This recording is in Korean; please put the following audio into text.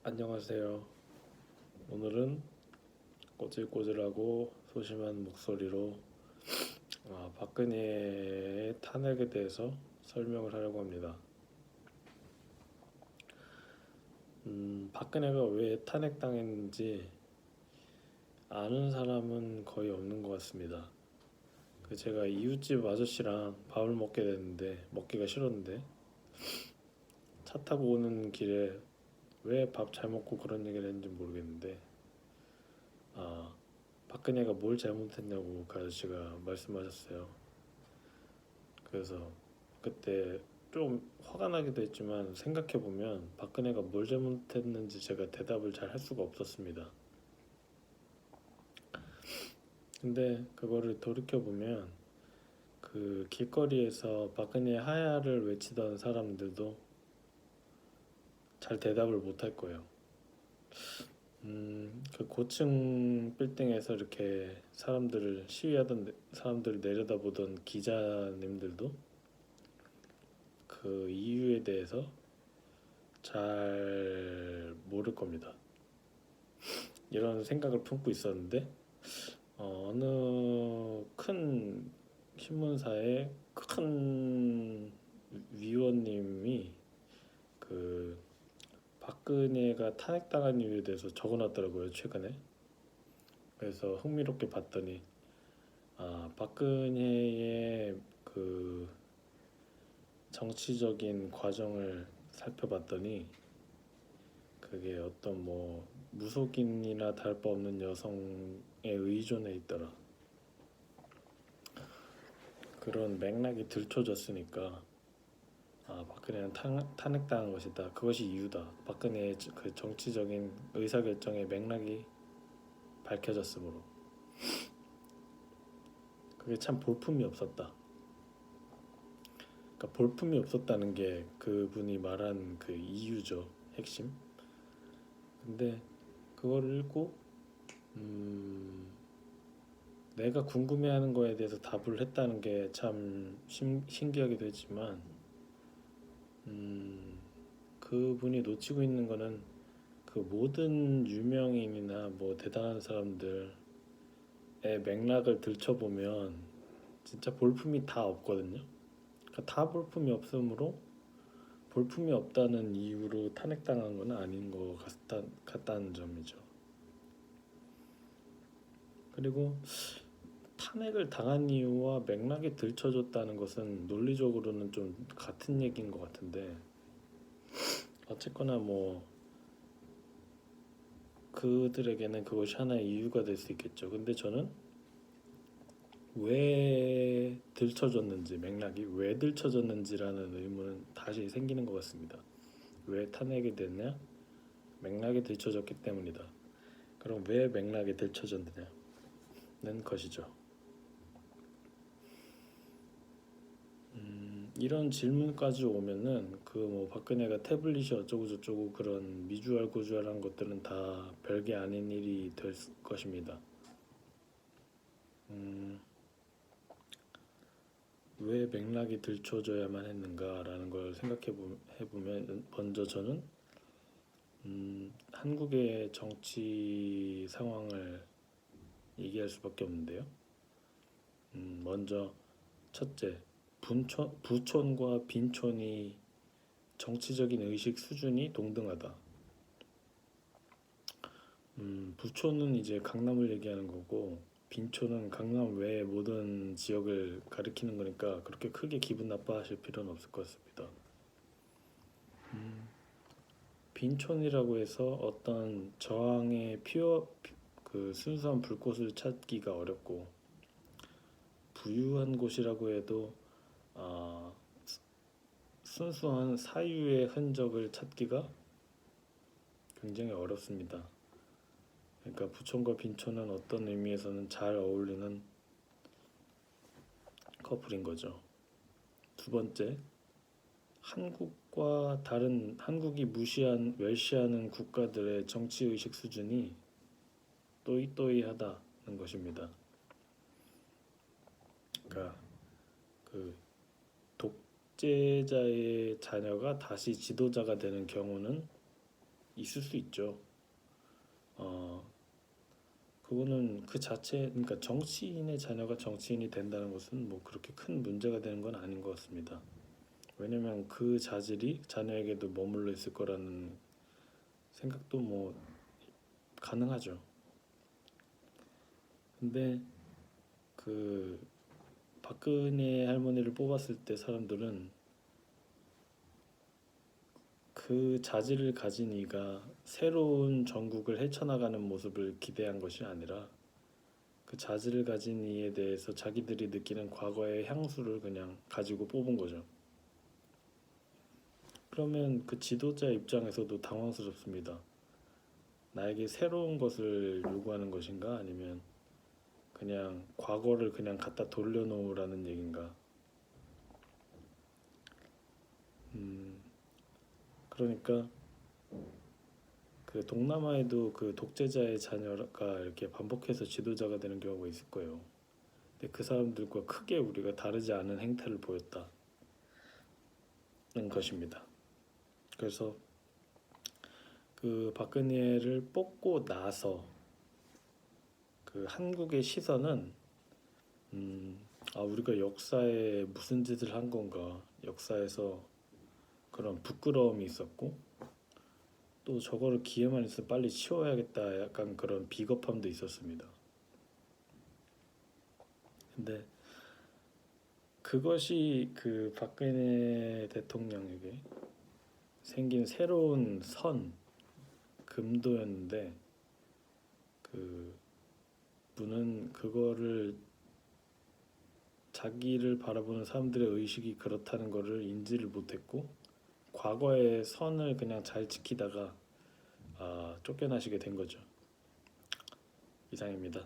안녕하세요. 오늘은 꼬질꼬질하고 소심한 목소리로 박근혜의 탄핵에 대해서 설명을 하려고 합니다. 박근혜가 왜 탄핵당했는지 아는 사람은 거의 없는 것 같습니다. 제가 이웃집 아저씨랑 밥을 먹게 됐는데 먹기가 싫었는데 차 타고 오는 길에 왜 밥 잘 먹고 그런 얘기를 했는지 모르겠는데 박근혜가 뭘 잘못했냐고 그 아저씨가 말씀하셨어요. 그래서 그때 좀 화가 나기도 했지만 생각해보면 박근혜가 뭘 잘못했는지 제가 대답을 잘 할 수가 없었습니다. 근데 그거를 돌이켜보면 그 길거리에서 박근혜 하야를 외치던 사람들도 잘 대답을 못할 거예요. 그 고층 빌딩에서 이렇게 사람들을 시위하던 사람들을 내려다보던 기자님들도 그 이유에 대해서 잘 모를 겁니다. 이런 생각을 품고 있었는데 어느 큰 신문사의 큰 위원님이 그 박근혜가 탄핵당한 이유에 대해서 적어놨더라고요, 최근에. 그래서 흥미롭게 봤더니 박근혜의 그 정치적인 과정을 살펴봤더니 그게 어떤 뭐 무속인이나 다를 바 없는 여성에 의존해 있더라. 그런 맥락이 들춰졌으니까 박근혜는 탄핵당한 것이다. 그것이 이유다. 박근혜의 그 정치적인 의사결정의 맥락이 밝혀졌으므로 그게 참 볼품이 없었다. 그러니까 볼품이 없었다는 게 그분이 말한 그 이유죠. 핵심. 근데 그걸 읽고 내가 궁금해하는 거에 대해서 답을 했다는 게 참 신기하기도 했지만 그분이 놓치고 있는 거는 그 모든 유명인이나 뭐 대단한 사람들의 맥락을 들춰보면 진짜 볼품이 다 없거든요. 그러니까 다 볼품이 없으므로 볼품이 없다는 이유로 탄핵당한 건 아닌 것 같다는 점이죠. 그리고 탄핵을 당한 이유와 맥락이 들춰졌다는 것은 논리적으로는 좀 같은 얘기인 것 같은데 어쨌거나 뭐 그들에게는 그것이 하나의 이유가 될 수 있겠죠. 근데 저는 왜 들춰졌는지, 맥락이 왜 들춰졌는지라는 의문은 다시 생기는 것 같습니다. 왜 탄핵이 됐냐? 맥락이 들춰졌기 때문이다. 그럼 왜 맥락이 들춰졌느냐는 것이죠. 이런 질문까지 오면은 그 뭐 박근혜가 태블릿이 어쩌고 저쩌고 그런 미주알 고주알한 것들은 다 별게 아닌 일이 될 것입니다. 왜 맥락이 들춰져야만 했는가라는 걸 해보면 먼저 저는 한국의 정치 상황을 얘기할 수밖에 없는데요. 먼저 첫째, 부촌과 빈촌이 정치적인 의식 수준이 동등하다. 부촌은 이제 강남을 얘기하는 거고 빈촌은 강남 외의 모든 지역을 가리키는 거니까 그렇게 크게 기분 나빠하실 필요는 없을 것 같습니다. 빈촌이라고 해서 어떤 저항의 그 순수한 불꽃을 찾기가 어렵고 부유한 곳이라고 해도 순수한 사유의 흔적을 찾기가 굉장히 어렵습니다. 그러니까 부촌과 빈촌은 어떤 의미에서는 잘 어울리는 커플인 거죠. 두 번째, 한국과 다른 한국이 멸시하는 국가들의 정치 의식 수준이 또이또이하다는 것입니다. 그러니까 그 독재자의 자녀가 다시 지도자가 되는 경우는 있을 수 있죠. 그거는 그 자체, 그러니까 정치인의 자녀가 정치인이 된다는 것은 뭐 그렇게 큰 문제가 되는 건 아닌 것 같습니다. 왜냐면 그 자질이 자녀에게도 머물러 있을 거라는 생각도 뭐 가능하죠. 근데 그 박근혜 할머니를 뽑았을 때 사람들은 그 자질을 가진 이가 새로운 전국을 헤쳐나가는 모습을 기대한 것이 아니라 그 자질을 가진 이에 대해서 자기들이 느끼는 과거의 향수를 그냥 가지고 뽑은 거죠. 그러면 그 지도자 입장에서도 당황스럽습니다. 나에게 새로운 것을 요구하는 것인가 아니면 그냥 과거를 그냥 갖다 돌려놓으라는 얘긴가. 그러니까 그 동남아에도 그 독재자의 자녀가 이렇게 반복해서 지도자가 되는 경우가 있을 거예요. 근데 그 사람들과 크게 우리가 다르지 않은 행태를 보였다는 것입니다. 그래서 그 박근혜를 뽑고 나서 그 한국의 시선은 우리가 역사에 무슨 짓을 한 건가, 역사에서 그런 부끄러움이 있었고 또 저거를 기회만 있으면 빨리 치워야겠다, 약간 그런 비겁함도 있었습니다. 근데 그것이 그 박근혜 대통령에게 생긴 새로운 선, 금도였는데 그 분은 그거를 자기를 바라보는 사람들의 의식이 그렇다는 거를 인지를 못했고 과거의 선을 그냥 잘 지키다가 쫓겨나시게 된 거죠. 이상입니다.